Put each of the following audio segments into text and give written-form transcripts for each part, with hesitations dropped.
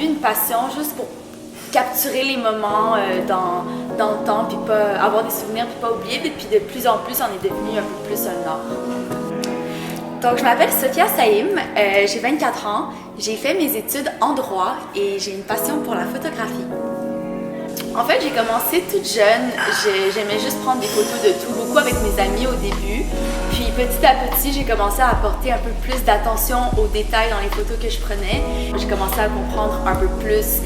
début une passion juste pour capturer les moments dans le temps, puis pas avoir des souvenirs, puis pas oublier. Et puis de plus en plus, on est devenu un peu plus un art. Donc, je m'appelle Sophia Saïm, j'ai 24 ans, j'ai fait mes études en droit et j'ai une passion pour la photographie. En fait, j'ai commencé toute jeune, j'aimais juste prendre des photos de tout, beaucoup avec mes amis au début. Puis petit à petit, j'ai commencé à apporter un peu plus d'attention aux détails dans les photos que je prenais. J'ai commencé à comprendre un peu plus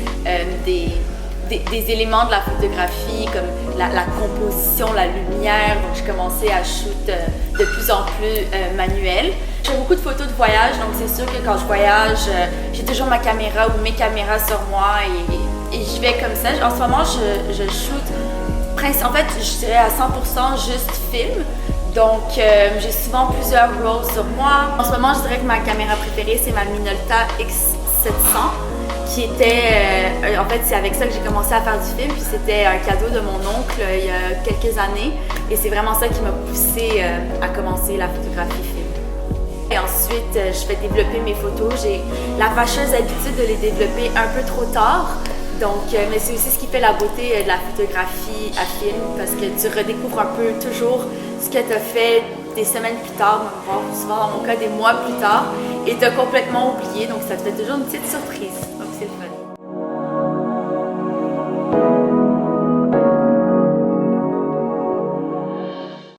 des éléments de la photographie, comme la composition, la lumière. Donc, j'ai commencé à shoot de plus en plus manuel. Je fais beaucoup de photos de voyage, donc c'est sûr que quand je voyage, j'ai toujours ma caméra ou mes caméras sur moi et j'y vais comme ça. En ce moment, je shoot, en fait, je dirais à 100% juste film. Donc, j'ai souvent plusieurs rolls sur moi. En ce moment, je dirais que ma caméra préférée, c'est ma Minolta X700. Qui était, en fait, c'est avec ça que j'ai commencé à faire du film, puis c'était un cadeau de mon oncle il y a quelques années, et c'est vraiment ça qui m'a poussée à commencer la photographie film. Et ensuite, je fais développer mes photos. J'ai la fâcheuse habitude de les développer un peu trop tard, donc, mais c'est aussi ce qui fait la beauté de la photographie à film, parce que tu redécouvres un peu toujours ce que tu as fait des semaines plus tard, souvent dans mon cas des mois plus tard, et tu as complètement oublié, donc ça te fait toujours une petite surprise. Donc c'est le fun.